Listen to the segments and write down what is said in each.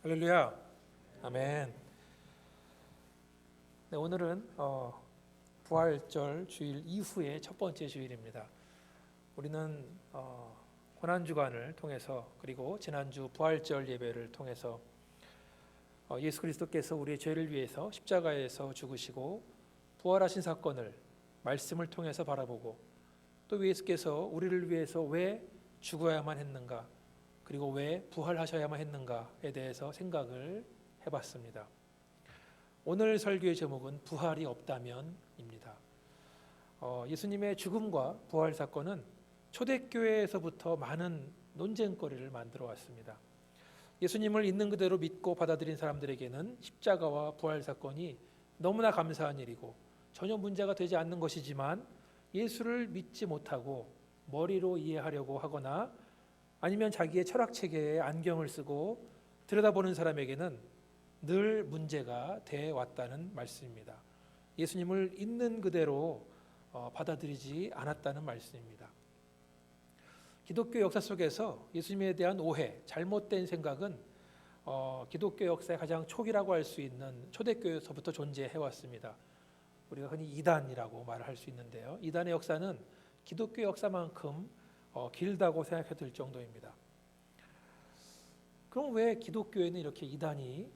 할렐루야. 아멘. 네, 오늘은 부활절 주일 이후의 첫 번째 주일입니다. 우리는 고난주간을 통해서 그리고 지난주 부활절 예배를 통해서 예수 그리스도께서 우리의 죄를 위해서 십자가에서 죽으시고 부활하신 사건을 말씀을 통해서 바라보고 또 예수께서 우리를 위해서 왜 죽어야만 했는가, 그리고 왜 부활하셔야만 했는가에 대해서 생각을 해봤습니다. 오늘 설교의 제목은 부활이 없다면입니다. 예수님의 죽음과 부활 사건은 초대교회에서부터 많은 논쟁거리를 만들어 왔습니다. 예수님을 있는 그대로 믿고 받아들인 사람들에게는 십자가와 부활 사건이 너무나 감사한 일이고 전혀 문제가 되지 않는 것이지만, 예수를 믿지 못하고 머리로 이해하려고 하거나 아니면 자기의 철학 체계에 안경을 쓰고 들여다보는 사람에게는 늘 문제가 돼 왔다는 말씀입니다. 예수님을 있는 그대로 받아들이지 않았다는 말씀입니다. 기독교 역사 속에서 예수님에 대한 오해, 잘못된 생각은 기독교 역사의 가장 초기라고 할 수 있는 초대교회에서부터 존재해 왔습니다. 우리가 흔히 이단이라고 말을 할 수 있는데요. 이단의 역사는 기독교 역사만큼 길다고 생각해도 될 정도입니다. 그럼 왜 기독교에는 이렇게 이단이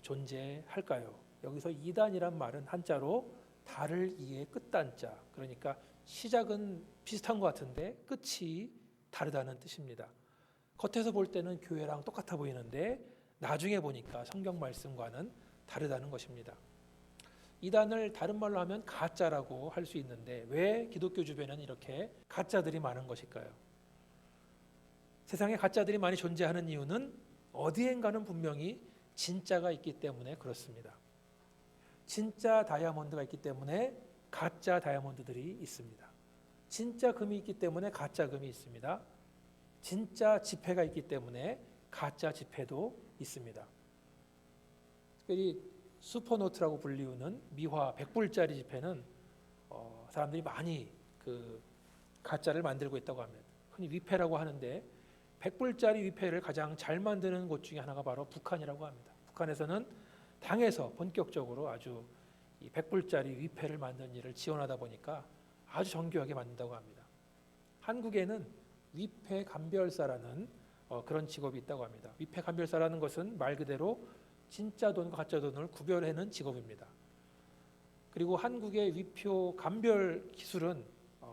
존재할까요? 여기서 이단이란 말은 한자로 달을 이의 끝단자, 그러니까 시작은 비슷한 것 같은데 끝이 다르다는 뜻입니다. 겉에서 볼 때는 교회랑 똑같아 보이는데 나중에 보니까 성경 말씀과는 다르다는 것입니다. 이단을 다른 말로 하면 가짜라고 할 수 있는데, 왜 기독교 주변에는 이렇게 가짜들이 많은 것일까요? 세상에 가짜들이 많이 존재하는 이유는 어디엔가는 분명히 진짜가 있기 때문에 그렇습니다. 진짜 다이아몬드가 있기 때문에 가짜 다이아몬드들이 있습니다. 진짜 금이 있기 때문에 가짜 금이 있습니다. 진짜 지폐가 있기 때문에 가짜 지폐도 있습니다. 특별히 슈퍼노트라고 불리우는 미화 100불짜리 지폐는 사람들이 많이 가짜를 만들고 있다고 합니다. 흔히 위패라고 하는데 100불짜리 위패를 가장 잘 만드는 곳 중에 하나가 바로 북한이라고 합니다. 북한에서는 당에서 본격적으로 아주 이 100불짜리 위패를 만드는 일을 지원하다 보니까 아주 정교하게 만든다고 합니다. 한국에는 위패 감별사라는 그런 직업이 있다고 합니다. 위패 감별사라는 것은 말 그대로 진짜 돈과 가짜 돈을 구별해내는 직업입니다. 그리고 한국의 위표 감별 기술은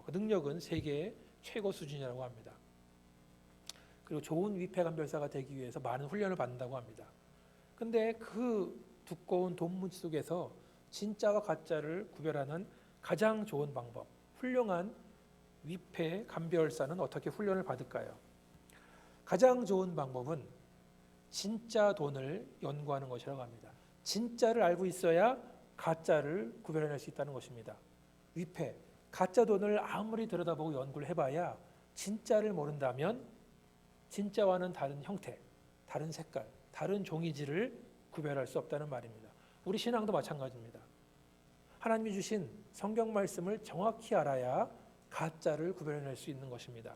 그 능력은 세계 최고 수준이라고 합니다. 그리고 좋은 위패 감별사가 되기 위해서 많은 훈련을 받는다고 합니다. 근데 그 두꺼운 돈뭉치 속에서 진짜와 가짜를 구별하는 가장 좋은 방법, 훌륭한 위패 감별사는 어떻게 훈련을 받을까요? 가장 좋은 방법은 진짜 돈을 연구하는 것이라고 합니다. 진짜를 알고 있어야 가짜를 구별해낼 수 있다는 것입니다. 위패, 가짜 돈을 아무리 들여다보고 연구를 해봐야 진짜를 모른다면 진짜와는 다른 형태, 다른 색깔, 다른 종이질을 구별할 수 없다는 말입니다. 우리 신앙도 마찬가지입니다. 하나님이 주신 성경 말씀을 정확히 알아야 가짜를 구별해낼 수 있는 것입니다.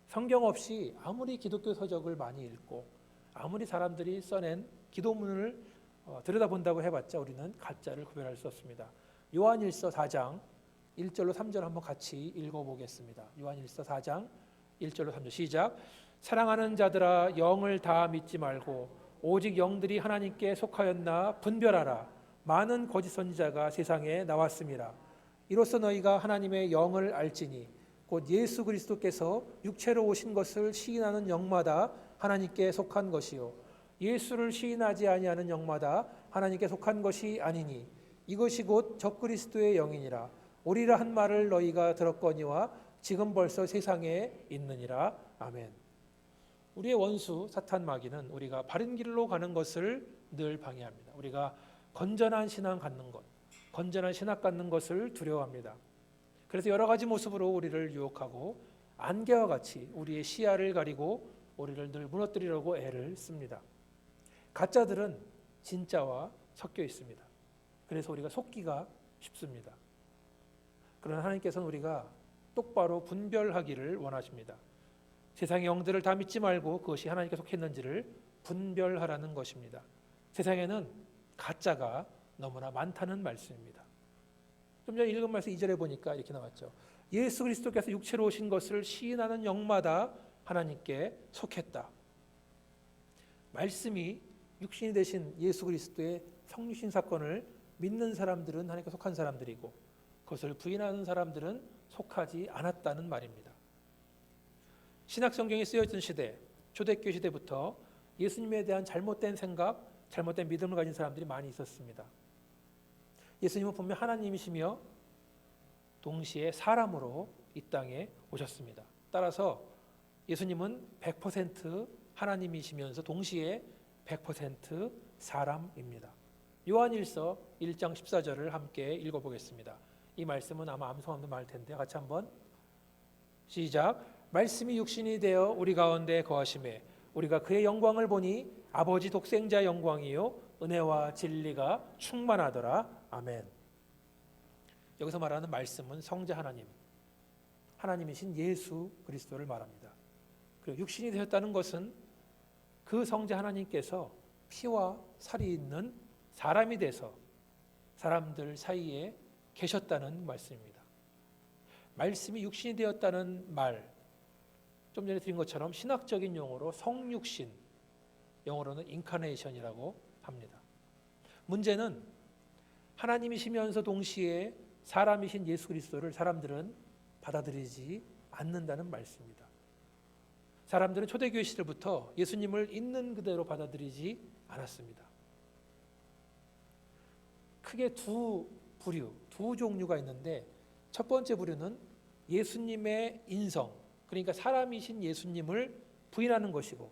성경 없이 아무리 기독교 서적을 많이 읽고 아무리 사람들이 써낸 기도문을 들여다본다고 해봤자 우리는 가짜를 구별할 수 없습니다. 요한일서 4장 1절로 3절 한번 같이 읽어보겠습니다. 요한일서 4장 1절로 3절 시작. 사랑하는 자들아, 영을 다 믿지 말고 오직 영들이 하나님께 속하였나 분별하라. 많은 거짓 선지자가 세상에 나왔습니다. 이로써 너희가 하나님의 영을 알지니 곧 예수 그리스도께서 육체로 오신 것을 시인하는 영마다 하나님께 속한 것이요 예수를 시인하지 아니하는 영마다 하나님께 속한 것이 아니니 이것이 곧 적그리스도의 영이니라. 오리라 한 말을 너희가 들었거니와 지금 벌써 세상에 있느니라. 아멘. 우리의 원수 사탄 마귀는 우리가 바른 길로 가는 것을 늘 방해합니다. 우리가 건전한 신앙 갖는 것, 건전한 신학 갖는 것을 두려워합니다. 그래서 여러 가지 모습으로 우리를 유혹하고 안개와 같이 우리의 시야를 가리고 우리를 늘 무너뜨리려고 애를 씁니다. 가짜들은 진짜와 섞여 있습니다. 그래서 우리가 속기가 쉽습니다. 그러나 하나님께서는 우리가 똑바로 분별하기를 원하십니다. 세상의 영들을 다 믿지 말고 그것이 하나님께 속했는지를 분별하라는 것입니다. 세상에는 가짜가 너무나 많다는 말씀입니다. 좀 전에 읽은 말씀 2절에 보니까 이렇게 나왔죠. 예수 그리스도께서 육체로 오신 것을 시인하는 영마다 하나님께 속했다. 말씀이 육신이 되신 예수 그리스도의 성육신 사건을 믿는 사람들은 하나님께 속한 사람들이고 그것을 부인하는 사람들은 속하지 않았다는 말입니다. 신약 성경이 쓰여있던 시대, 초대교회 시대부터 예수님에 대한 잘못된 생각, 잘못된 믿음을 가진 사람들이 많이 있었습니다. 예수님은 분명 하나님이시며 동시에 사람으로 이 땅에 오셨습니다. 따라서 예수님은 100% 하나님이시면서 동시에 100% 사람입니다. 요한일서 1장 14절을 함께 읽어보겠습니다. 이 말씀은 아마 암송 없는 말일 텐데 같이 한번 시작. 말씀이 육신이 되어 우리 가운데 거하심에 우리가 그의 영광을 보니 아버지 독생자 영광이요 은혜와 진리가 충만하더라. 아멘. 여기서 말하는 말씀은 성자 하나님, 하나님이신 예수 그리스도를 말합니다. 그리고 육신이 되었다는 것은 그 성자 하나님께서 피와 살이 있는 사람이 돼서 사람들 사이에 계셨다는 말씀입니다. 말씀이 육신이 되었다는 말, 좀 전에 드린 것처럼 신학적인 용어로 성육신, 영어로는 인카네이션이라고 합니다. 문제는 하나님이시면서 동시에 사람이신 예수 그리스도를 사람들은 받아들이지 않는다는 말씀입니다. 사람들은 초대교회 시절부터 예수님을 있는 그대로 받아들이지 않았습니다. 크게 두 부류, 두 종류가 있는데 첫 번째 부류는 예수님의 인성, 그러니까 사람이신 예수님을 부인하는 것이고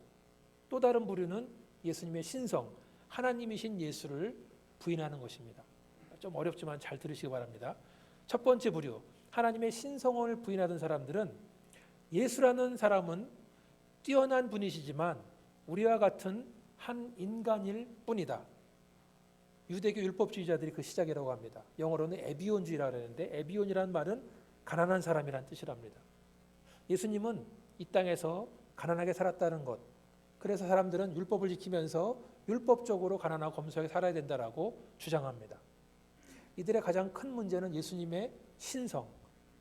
또 다른 부류는 예수님의 신성, 하나님이신 예수를 부인하는 것입니다. 좀 어렵지만 잘 들으시기 바랍니다. 첫 번째 부류, 하나님의 신성을 부인하던 사람들은 예수라는 사람은 뛰어난 분이시지만 우리와 같은 한 인간일 뿐이다. 유대교 율법주의자들이 그 시작이라고 합니다. 영어로는 에비온주의라고 하는데 에비온이라는 말은 가난한 사람이라는 뜻이랍니다. 예수님은 이 땅에서 가난하게 살았다는 것, 그래서 사람들은 율법을 지키면서 율법적으로 가난하고 검소하게 살아야 된다라고 주장합니다. 이들의 가장 큰 문제는 예수님의 신성,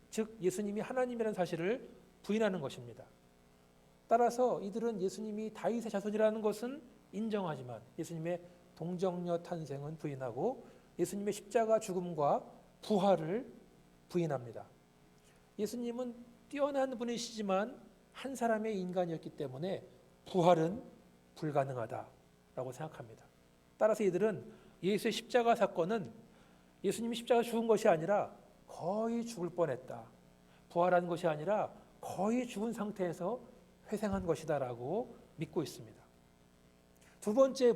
즉 예수님이 하나님이라는 사실을 부인하는 것입니다. 따라서 이들은 예수님이 다윗의 자손이라는 것은 인정하지만 예수님의 동정녀 탄생은 부인하고 예수님의 십자가 죽음과 부활을 부인합니다. 예수님은 뛰어난 분이시지만 한 사람의 인간이었기 때문에 부활은 불가능하다라고 생각합니다. 따라서 이들은 예수의 십자가 사건은 예수님이 십자가 죽은 것이 아니라 거의 죽을 뻔했다. 부활한 것이 아니라 거의 죽은 상태에서 회생한 것이다라고 믿고 있습니다. 두 번째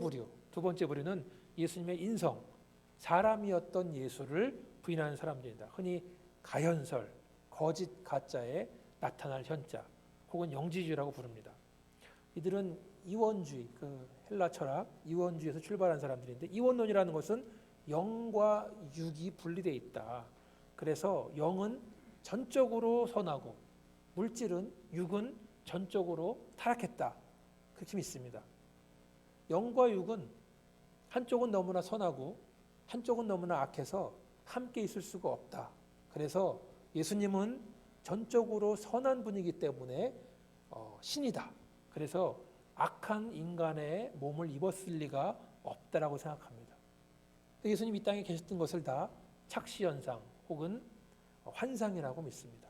부류는 예수님의 인성, 사람이었던 예수를 부인하는 사람들입니다. 흔히 가현설, 거짓 가짜에 나타날 현자, 혹은 영지주의라고 부릅니다. 이들은 이원주의, 그 헬라 철학 이원주의에서 출발한 사람들인데 이원론이라는 것은 영과 육이 분리되어 있다. 그래서 영은 전적으로 선하고 물질은 육은 전적으로 타락했다. 그렇게 믿습니다. 영과 육은 한쪽은 너무나 선하고 한쪽은 너무나 악해서 함께 있을 수가 없다. 그래서 예수님은 전적으로 선한 분이기 때문에 신이다. 그래서 악한 인간의 몸을 입었을 리가 없다라고 생각합니다. 예수님이 이 땅에 계셨던 것을 다 착시현상 혹은 환상이라고 믿습니다.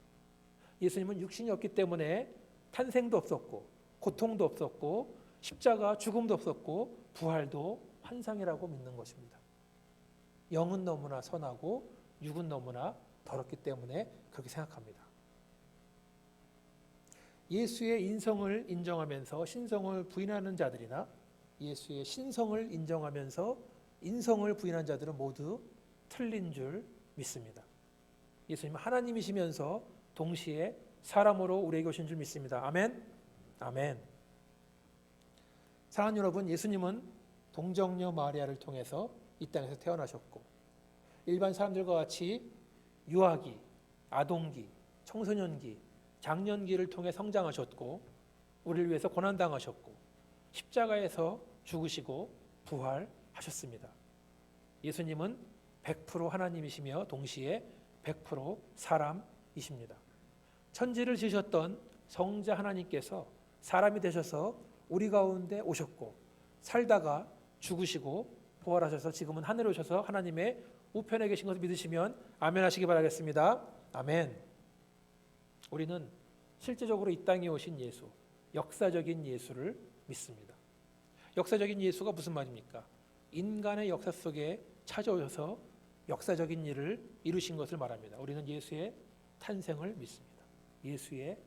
예수님은 육신이 없기 때문에 탄생도 없었고 고통도 없었고 십자가 죽음도 없었고 부활도 환상이라고 믿는 것입니다. 영은 너무나 선하고 육은 너무나 더럽기 때문에 그렇게 생각합니다. 예수의 인성을 인정하면서 신성을 부인하는 자들이나 예수의 신성을 인정하면서 인성을 부인한 자들은 모두 틀린 줄 믿습니다. 예수님은 하나님이시면서 동시에 사람으로 우리에게 오신 줄 믿습니다. 아멘. 아멘. 사랑하는 여러분, 예수님은 동정녀 마리아를 통해서 이 땅에서 태어나셨고 일반 사람들과 같이 유아기, 아동기, 청소년기, 장년기를 통해 성장하셨고 우리를 위해서 고난당하셨고 십자가에서 죽으시고 부활하셨습니다. 예수님은 100% 하나님이시며 동시에 100% 사람이십니다. 천지를 지으셨던 성자 하나님께서 사람이 되셔서 우리 가운데 오셨고 살다가 죽으시고 부활하셔서 지금은 하늘에 오셔서 하나님의 우편에 계신 것을 믿으시면 아멘 하시기 바라겠습니다. 아멘. 우리는 실제적으로 이 땅에 오신 예수, 역사적인 예수를 믿습니다. 역사적인 예수가 무슨 말입니까? 인간의 역사 속에 찾아오셔서 역사적인 일을 이루신 것을 말합니다. 우리는 예수의 탄생을 믿습니다. 예수의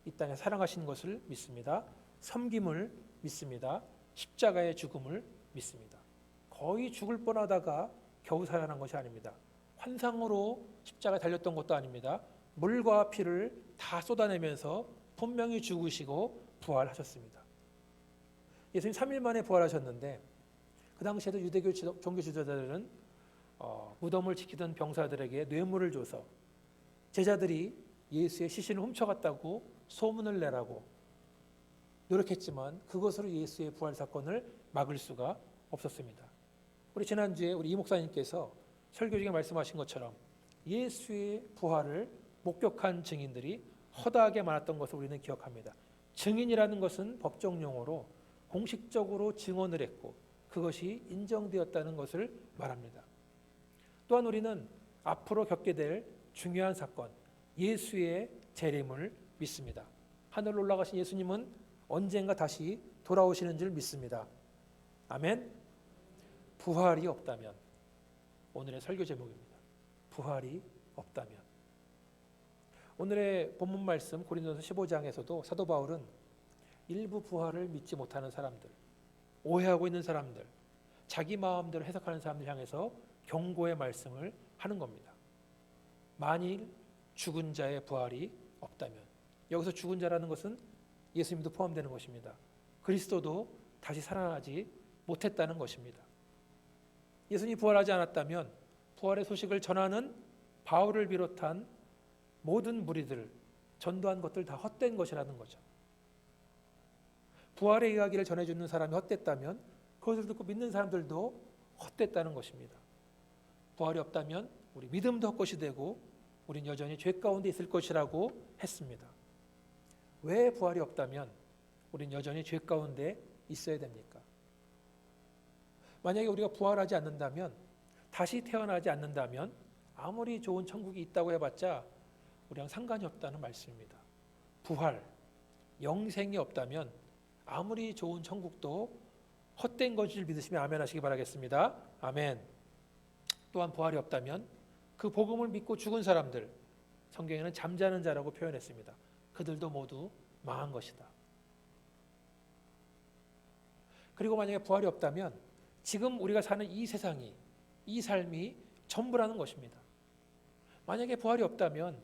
이 땅에 살아가신 것을 믿습니다. 섬김을 믿습니다. 십자가의 죽음을 믿습니다. 거의 죽을 뻔하다가 겨우 살아난 것이 아닙니다. 환상으로 십자가에 달렸던 것도 아닙니다. 물과 피를 다 쏟아내면서 분명히 죽으시고 부활하셨습니다. 예수님 3일 만에 부활하셨는데 그 당시에도 유대교 종교 지도자들은 무덤을 지키던 병사들에게 뇌물을 줘서 제자들이 예수의 시신을 훔쳐갔다고 소문을 내라고 노력했지만 그것으로 예수의 부활 사건을 막을 수가 없었습니다. 우리 지난주에 우리 이 목사님께서 설교 중에 말씀하신 것처럼 예수의 부활을 목격한 증인들이 허다하게 많았던 것을 우리는 기억합니다. 증인이라는 것은 법정 용어로 공식적으로 증언을 했고 그것이 인정되었다는 것을 말합니다. 또한 우리는 앞으로 겪게 될 중요한 사건, 예수의 재림을 믿습니다. 하늘로 올라가신 예수님은 언젠가 다시 돌아오시는 줄 믿습니다. 아멘. 부활이 없다면, 오늘의 설교 제목입니다. 부활이 없다면. 오늘의 본문 말씀 고린도서 15장에서도 사도 바울은 일부 부활을 믿지 못하는 사람들, 오해하고 있는 사람들, 자기 마음대로 해석하는 사람들 향해서 경고의 말씀을 하는 겁니다. 만일 죽은 자의 부활이 없다면, 여기서 죽은 자라는 것은 예수님도 포함되는 것입니다. 그리스도도 다시 살아나지 못했다는 것입니다. 예수님이 부활하지 않았다면 부활의 소식을 전하는 바울을 비롯한 모든 무리들, 전도한 것들 다 헛된 것이라는 거죠. 부활의 이야기를 전해주는 사람이 헛됐다면 그것을 듣고 믿는 사람들도 헛됐다는 것입니다. 부활이 없다면 우리 믿음도 헛것이 되고 우린 여전히 죄 가운데 있을 것이라고 했습니다. 왜 부활이 없다면 우린 여전히 죄 가운데 있어야 됩니까? 만약에 우리가 부활하지 않는다면, 다시 태어나지 않는다면 아무리 좋은 천국이 있다고 해봤자 우리랑 상관이 없다는 말씀입니다. 부활, 영생이 없다면 아무리 좋은 천국도 헛된 것을 믿으시면 아멘 하시기 바라겠습니다. 아멘. 또한 부활이 없다면 그 복음을 믿고 죽은 사람들, 성경에는 잠자는 자라고 표현했습니다. 그들도 모두 망한 것이다. 그리고 만약에 부활이 없다면 지금 우리가 사는 이 세상이, 이 삶이 전부라는 것입니다. 만약에 부활이 없다면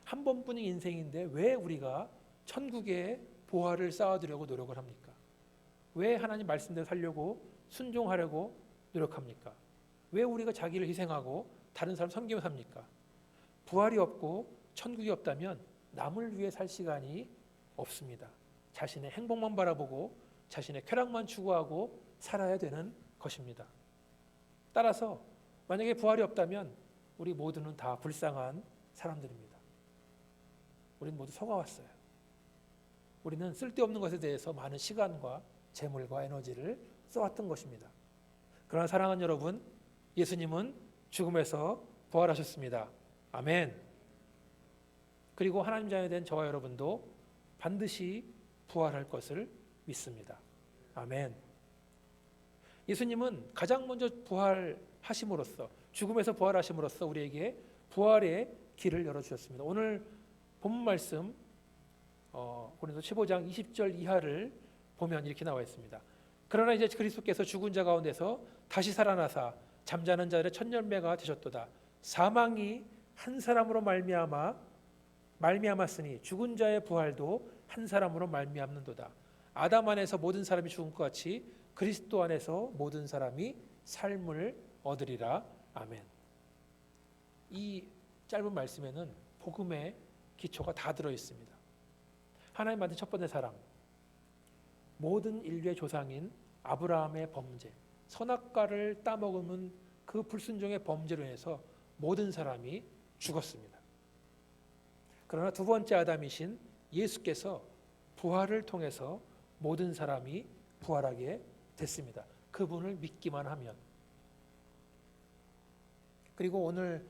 한 번뿐인 인생인데 왜 우리가 천국의 보화를 쌓아두려고 노력을 합니까? 왜 하나님 말씀대로 살려고 순종하려고 노력합니까? 왜 우리가 자기를 희생하고 다른 사람 섬기며 삽니까? 부활이 없고 천국이 없다면 남을 위해 살 시간이 없습니다. 자신의 행복만 바라보고 자신의 쾌락만 추구하고 살아야 되는 것입니다. 따라서 만약에 부활이 없다면 우리 모두는 다 불쌍한 사람들입니다. 우리는 모두 속아왔어요. 우리는 쓸데없는 것에 대해서 많은 시간과 재물과 에너지를 써왔던 것입니다. 그러나 사랑하는 여러분, 예수님은 죽음에서 부활하셨습니다. 아멘. 그리고 하나님 자녀 된 저와 여러분도 반드시 부활할 것을 믿습니다. 아멘. 예수님은 가장 먼저 부활하심으로써, 죽음에서 부활하심으로써 우리에게 부활의 길을 열어주셨습니다. 오늘 본문 말씀 고린도 15장 20절 이하를 보면 이렇게 나와 있습니다. 그러나 이제 그리스도께서 죽은 자 가운데서 다시 살아나사 잠자는 자들의 첫 열매가 되셨도다. 사망이 한 사람으로 말미암았으니 죽은 자의 부활도 한 사람으로 말미암는도다. 아담 안에서 모든 사람이 죽은 것 같이 그리스도 안에서 모든 사람이 삶을 얻으리라. 아멘. 이 짧은 말씀에는 복음의 기초가 다 들어 있습니다. 하나님 만든 첫 번째 사람, 모든 인류의 조상인 아브라함의 범죄, 선악과를 따먹으면 그 불순종의 범죄로 인해서 모든 사람이 죽었습니다. 그러나 두 번째 아담이신 예수께서 부활을 통해서 모든 사람이 부활하게 됐습니다. 그분을 믿기만 하면. 그리고 오늘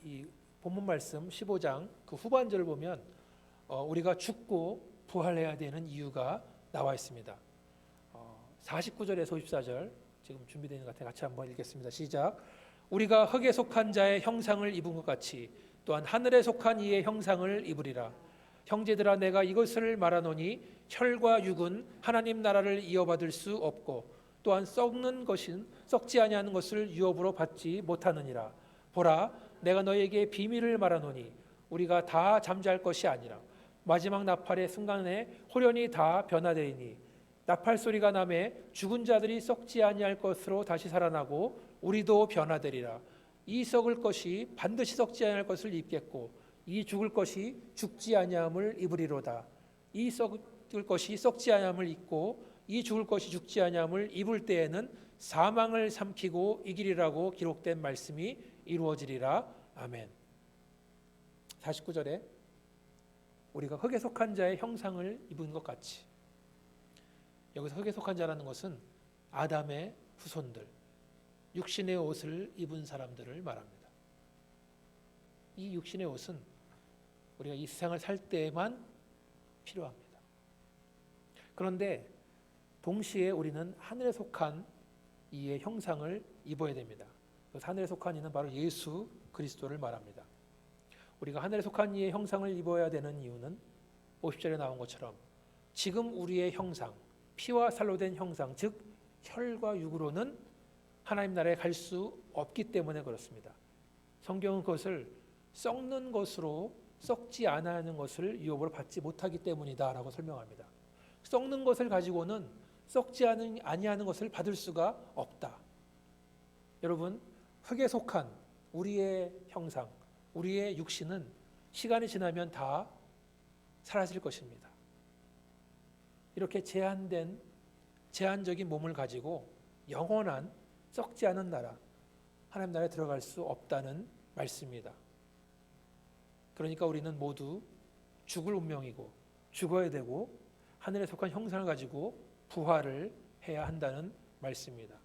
이 본문 말씀 15장 그 후반절을 보면 우리가 죽고 부활해야 되는 이유가 나와 있습니다. 49절에서 54절 지금 준비되어 있는 것 같아요. 같이 한번 읽겠습니다. 시작. 우리가 흙에 속한 자의 형상을 입은 것 같이 또한 하늘에 속한 이의 형상을 입으리라. 형제들아 내가 이것을 말하노니 혈과 육은 하나님 나라를 이어받을 수 없고 또한 썩는 것은 썩지 아니하는 것을 유업으로 받지 못하느니라. 보라 내가 너희에게 비밀을 말하노니 우리가 다 잠잘 것이 아니라 마지막 나팔의 순간에 호련히 다 변화되리니 나팔 소리가 나매 죽은 자들이 썩지 아니할 것으로 다시 살아나고 우리도 변화되리라. 이 썩을 것이 반드시 썩지 아니할 것을 입겠고 이 죽을 것이 죽지 아니함을 입으리로다. 이 썩을 것이 썩지 아니함을 입고 이 죽을 것이 죽지 아니함을 입을 때에는 사망을 삼키고 이기리라고 기록된 말씀이 이루어지리라. 아멘. 49절에 우리가 흙에 속한 자의 형상을 입은 것 같이, 여기서 흙에 속한 자라는 것은 아담의 후손들, 육신의 옷을 입은 사람들을 말합니다. 이 육신의 옷은 우리가 이 세상을 살 때만 필요합니다. 그런데 동시에 우리는 하늘에 속한 이의 형상을 입어야 됩니다. 하늘에 속한 이는 바로 예수 그리스도를 말합니다. 우리가 하늘에 속한 이의 형상을 입어야 되는 이유는 50절에 나온 것처럼 지금 우리의 형상, 피와 살로 된 형상, 즉 혈과 육으로는 하나님 나라에 갈 수 없기 때문에 그렇습니다. 성경은 그것을 썩는 것으로 썩지 않아하는 것을 유업으로 받지 못하기 때문이다라고 설명합니다. 썩는 것을 가지고는 썩지 아니하는 것을 받을 수가 없다. 여러분, 흙에 속한 우리의 형상, 우리의 육신은 시간이 지나면 다 사라질 것입니다. 이렇게 제한적인 몸을 가지고 영원한 썩지 않은 나라, 하나님 나라에 들어갈 수 없다는 말씀입니다. 그러니까 우리는 모두 죽을 운명이고 죽어야 되고 하늘에 속한 형상을 가지고 부활을 해야 한다는 말씀입니다.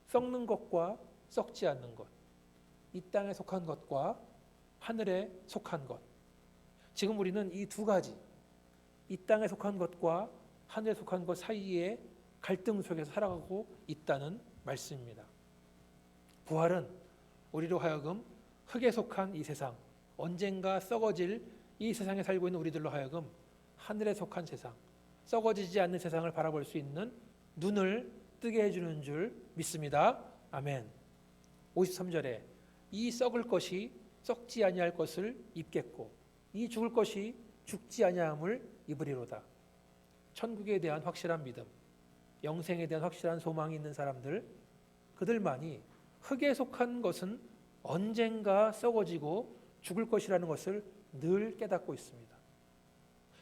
썩는 것과 썩지 않는 것, 이 땅에 속한 것과 하늘에 속한 것. 지금 우리는 이 두 가지, 이 땅에 속한 것과 하늘에 속한 것 사이에 갈등 속에서 살아가고 있다는 말씀입니다. 부활은 우리로 하여금 흙에 속한 이 세상, 언젠가 썩어질 이 세상에 살고 있는 우리들로 하여금 하늘에 속한 세상, 썩어지지 않는 세상을 바라볼 수 있는 눈을 뜨게 해주는 줄 믿습니다. 아멘. 53절에 이 썩을 것이 썩지 아니할 것을 입겠고 이 죽을 것이 죽지 아니함을 입으리로다. 천국에 대한 확실한 믿음, 영생에 대한 확실한 소망이 있는 사람들, 그들만이 흙에 속한 것은 언젠가 썩어지고 죽을 것이라는 것을 늘 깨닫고 있습니다.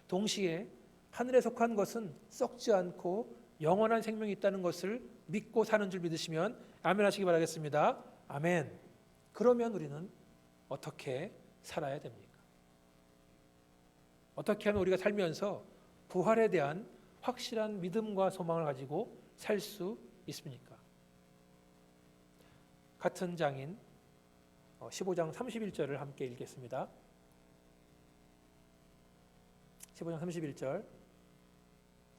동시에 하늘에 속한 것은 썩지 않고 영원한 생명이 있다는 것을 믿고 사는 줄 믿으시면 아멘 하시기 바라겠습니다. 아멘. 그러면 우리는 어떻게 살아야 됩니까? 어떻게 하면 우리가 살면서 부활에 대한 확실한 믿음과 소망을 가지고 살 수 있습니까? 같은 장인 15장 31절을 함께 읽겠습니다. 15장 31절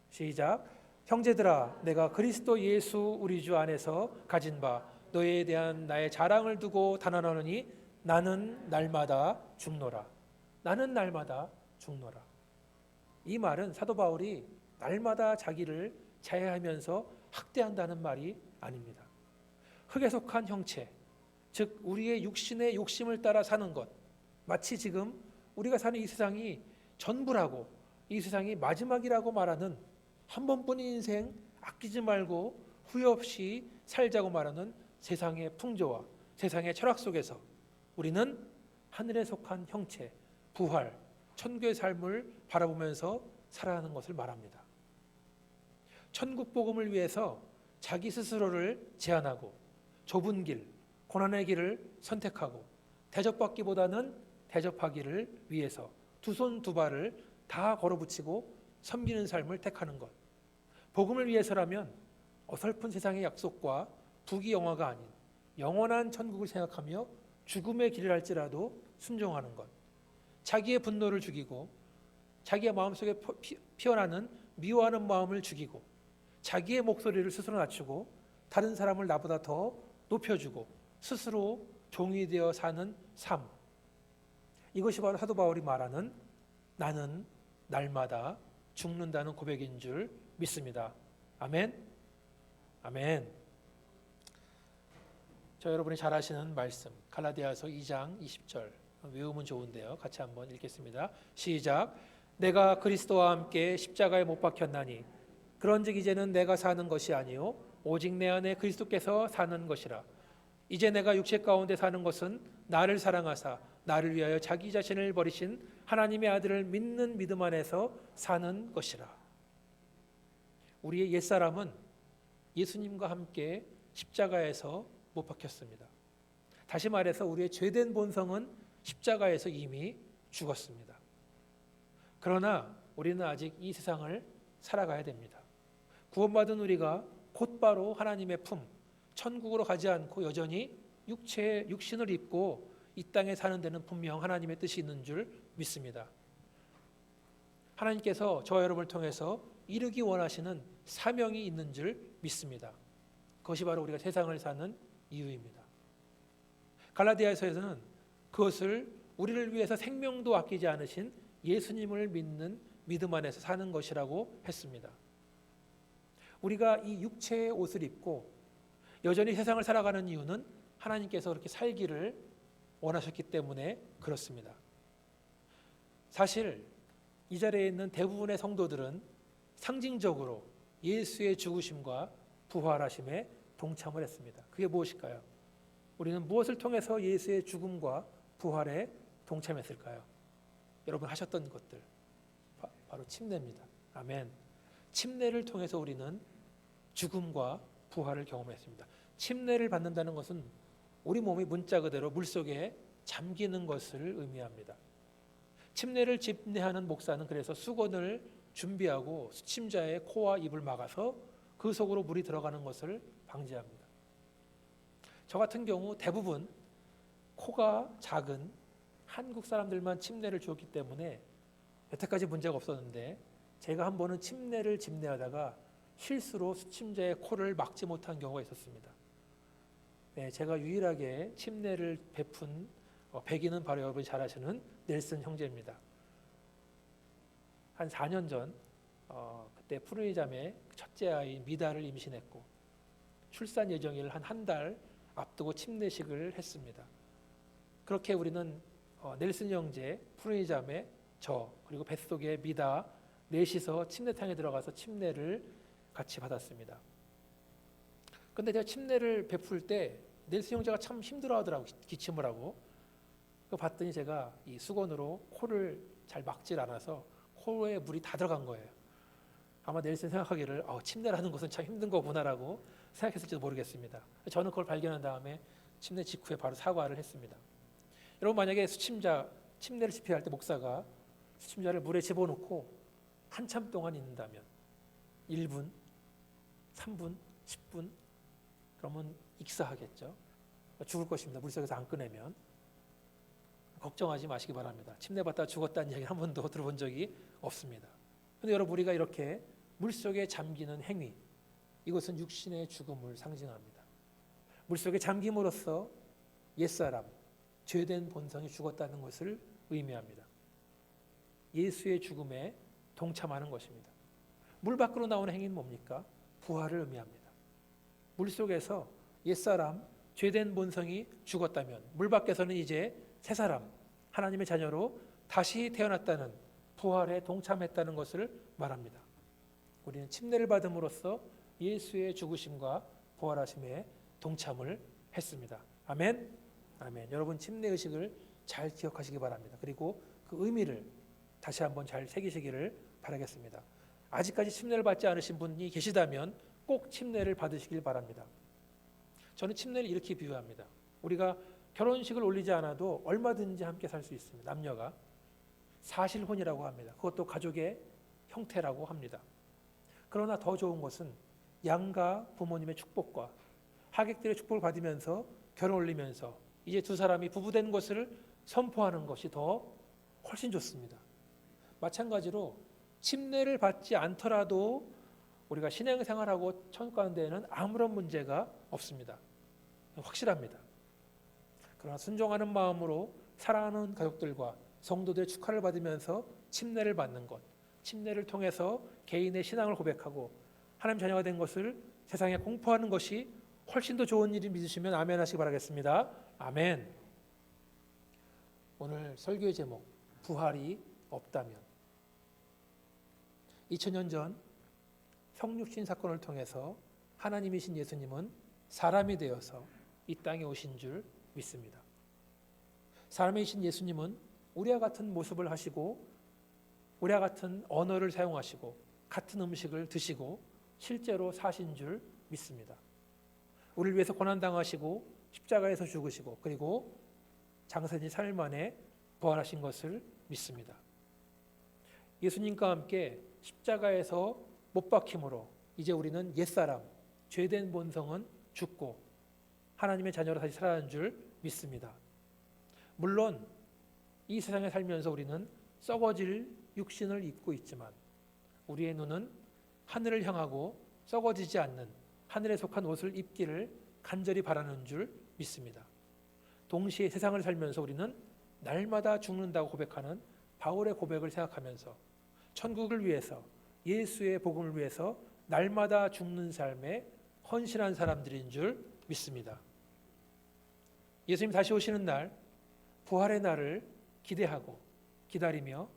시작. 형제들아 내가 그리스도 예수 우리 주 안에서 가진 바 너희에 대한 나의 자랑을 두고 단언하노니 나는 날마다 죽노라. 나는 날마다 죽노라. 이 말은 사도 바울이 날마다 자기를 자해하면서 학대한다는 말이 아닙니다. 흙에 속한 형체, 즉 우리의 육신의 욕심을 따라 사는 것, 마치 지금 우리가 사는 이 세상이 전부라고, 이 세상이 마지막이라고 말하는 한 번뿐인 인생 아끼지 말고 후회 없이 살자고 말하는 세상의 풍조와 세상의 철학 속에서 우리는 하늘에 속한 형체, 부활, 천국의 삶을 바라보면서 살아가는 것을 말합니다. 천국 복음을 위해서 자기 스스로를 제한하고 좁은 길, 고난의 길을 선택하고 대접받기보다는 대접하기를 위해서 두 손 두 발을 다 걸어붙이고 섬기는 삶을 택하는 것. 복음을 위해서라면 어설픈 세상의 약속과 부귀영화가 아닌 영원한 천국을 생각하며 죽음의 길을 할지라도 순종하는 것. 자기의 분노를 죽이고 자기의 마음속에 피어나는 미워하는 마음을 죽이고 자기의 목소리를 스스로 낮추고 다른 사람을 나보다 더 높여주고 스스로 종이 되어 사는 삶. 이것이 바로 사도 바울이 말하는 나는 날마다 죽는다는 고백인 줄 믿습니다. 아멘. 아멘. 저 여러분이 잘 아시는 말씀 갈라디아서 2장 20절 외우면 좋은데요. 같이 한번 읽겠습니다. 시작. 내가 그리스도와 함께 십자가에 못 박혔나니 그런즉 이제는 내가 사는 것이 아니요 오직 내 안에 그리스도께서 사는 것이라. 이제 내가 육체 가운데 사는 것은 나를 사랑하사 나를 위하여 자기 자신을 버리신 하나님의 아들을 믿는 믿음 안에서 사는 것이라. 우리의 옛사람은 예수님과 함께 십자가에서 못 박혔습니다. 다시 말해서 우리의 죄된 본성은 십자가에서 이미 죽었습니다. 그러나 우리는 아직 이 세상을 살아가야 됩니다. 구원받은 우리가 곧바로 하나님의 품, 천국으로 가지 않고 여전히 육신을 입고 이 땅에 사는 데는 분명 하나님의 뜻이 있는 줄 믿습니다. 하나님께서 저와 여러분을 통해서 이루기 원하시는 사명이 있는 줄 믿습니다. 그것이 바로 우리가 세상을 사는 이유입니다. 갈라디아서에서는 그것을 우리를 위해서 생명도 아끼지 않으신 예수님을 믿는 믿음 안에서 사는 것이라고 했습니다. 우리가 이 육체의 옷을 입고 여전히 세상을 살아가는 이유는 하나님께서 그렇게 살기를 원하셨기 때문에 그렇습니다. 사실 이 자리에 있는 대부분의 성도들은 상징적으로 예수의 죽으심과 부활하심에 동참을 했습니다. 그게 무엇일까요? 우리는 무엇을 통해서 예수의 죽음과 부활에 동참했을까요? 여러분 하셨던 것들 바로 침례입니다. 아멘. 침례를 통해서 우리는 죽음과 부활을 경험했습니다. 침례를 받는다는 것은 우리 몸이 문자 그대로 물속에 잠기는 것을 의미합니다. 침례를 집례하는 목사는 그래서 수건을 준비하고 수침자의 코와 입을 막아서 그 속으로 물이 들어가는 것을 방지합니다. 저 같은 경우 대부분 코가 작은 한국 사람들만 침례를 주었기 때문에 여태까지 문제가 없었는데 제가 한 번은 침례를 집례하다가 실수로 수침자의 코를 막지 못한 경우가 있었습니다. 네, 제가 유일하게 침례를 베푼 백인은 바로 여러분이 잘 아시는 넬슨 형제입니다. 한 4년 전 그때 푸르니 자매 첫째 아이 미다를 임신했고 출산 예정일 한 달 앞두고 침례식을 했습니다. 그렇게 우리는 넬슨 형제, 푸르니 자매, 저 그리고 뱃속에 미다 넷이서 침례탕에 들어가서 침례를 같이 받았습니다. 그런데 제가 침례를 베풀 때 넬슨 형제가 참 힘들어하더라고 기침을 하고. 그거 봤더니 제가 이 수건으로 코를 잘 막질 않아서 코에 물이 다 들어간 거예요. 아마 넬슨 생각하기를 침례를 하는 것은 참 힘든 거구나라고 생각했을지도 모르겠습니다. 저는 그걸 발견한 다음에 침례 직후에 바로 사과를 했습니다. 여러분 만약에 침례를 집회할 때 목사가 수침자를 물에 집어넣고 한참 동안 있는다면 1분, 3분, 10분 그러면 익사하겠죠. 죽을 것입니다. 물속에서 안 꺼내면. 걱정하지 마시기 바랍니다. 침례받다 죽었다는 이야기 한 번도 들어본 적이 없습니다. 그런데 여러분 우리가 이렇게 물속에 잠기는 행위 이것은 육신의 죽음을 상징합니다. 물속에 잠김으로써 옛사람, 죄된 본성이 죽었다는 것을 의미합니다. 예수의 죽음에 동참하는 것입니다. 물 밖으로 나오는 행위는 뭡니까? 부활을 의미합니다. 물속에서 옛사람, 죄된 본성이 죽었다면 물 밖에서는 이제 새 사람, 하나님의 자녀로 다시 태어났다는 부활에 동참했다는 것을 말합니다. 우리는 침례를 받음으로써 예수의 죽으심과 부활하심에 동참을 했습니다. 아멘. 아멘. 여러분 침례 의식을 잘 기억하시기 바랍니다. 그리고 그 의미를 다시 한번 잘 새기시기를 바라겠습니다. 아직까지 침례를 받지 않으신 분이 계시다면 꼭 침례를 받으시길 바랍니다. 저는 침례를 이렇게 비유합니다. 우리가 결혼식을 올리지 않아도 얼마든지 함께 살 수 있습니다. 남녀가 사실혼이라고 합니다. 그것도 가족의 형태라고 합니다. 그러나 더 좋은 것은 양가 부모님의 축복과 하객들의 축복을 받으면서 결혼 올리면서 이제 두 사람이 부부된 것을 선포하는 것이 더 훨씬 좋습니다. 마찬가지로 침례를 받지 않더라도 우리가 신앙생활하고 천국 가는 데에는 아무런 문제가 없습니다. 확실합니다. 그러나 순종하는 마음으로 사랑하는 가족들과 성도들의 축하를 받으면서 침례를 받는 것, 침례를 통해서 개인의 신앙을 고백하고 하나님 자녀가 된 것을 세상에 공포하는 것이 훨씬 더 좋은 일이 믿으시면 아멘 하시기 바라겠습니다. 아멘. 오늘 설교의 제목, 부활이 없다면. 2000년 전 성육신 사건을 통해서 하나님이신 예수님은 사람이 되어서 이 땅에 오신 줄 믿습니다. 사람이신 예수님은 우리와 같은 모습을 하시고 우리와 같은 언어를 사용하시고 같은 음식을 드시고 실제로 사신 줄 믿습니다. 우리를 위해서 고난당하시고 십자가에서 죽으시고 그리고 장사진 3일 만에 부활하신 것을 믿습니다. 예수님과 함께 십자가에서 못 박힘으로 이제 우리는 옛사람, 죄된 본성은 죽고 하나님의 자녀로 다시 살아나는 줄 믿습니다. 물론 이 세상에 살면서 우리는 썩어질 육신을 입고 있지만 우리의 눈은 하늘을 향하고 썩어지지 않는 하늘에 속한 옷을 입기를 간절히 바라는 줄 믿습니다. 동시에 세상을 살면서 우리는 날마다 죽는다고 고백하는 바울의 고백을 생각하면서 천국을 위해서 예수의 복음을 위해서 날마다 죽는 삶에 헌신한 사람들인 줄 믿습니다. 예수님 다시 오시는 날, 부활의 날을 기대하고 기다리며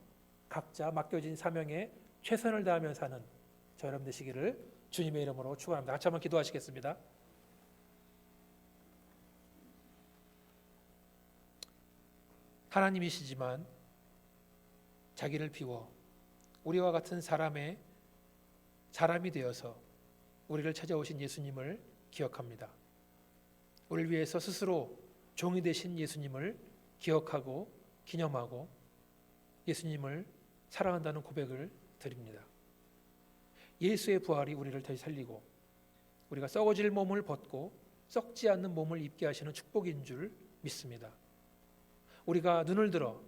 각자 맡겨진 사명에 최선을 다하며 사는 저 여러분 되시기를 주님의 이름으로 축원합니다. 같이 한번 기도하시겠습니다. 하나님이시지만 자기를 비워 우리와 같은 사람이 되어서 우리를 찾아오신 예수님을 기억합니다. 우리를 위해서 스스로 종이 되신 예수님을 기억하고 기념하고 예수님을 사랑한다는 고백을 드립니다. 예수의 부활이 우리를 다시 살리고 우리가 썩어질 몸을 벗고 썩지 않는 몸을 입게 하시는 축복인 줄 믿습니다. 우리가 눈을 들어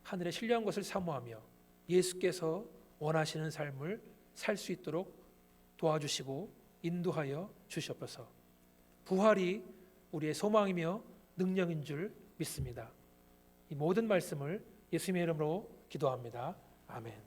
하늘의 신령한 것을 사모하며 예수께서 원하시는 삶을 살 수 있도록 도와주시고 인도하여 주시옵소서. 부활이 우리의 소망이며 능력인 줄 믿습니다. 이 모든 말씀을 예수님의 이름으로 기도합니다. 아멘.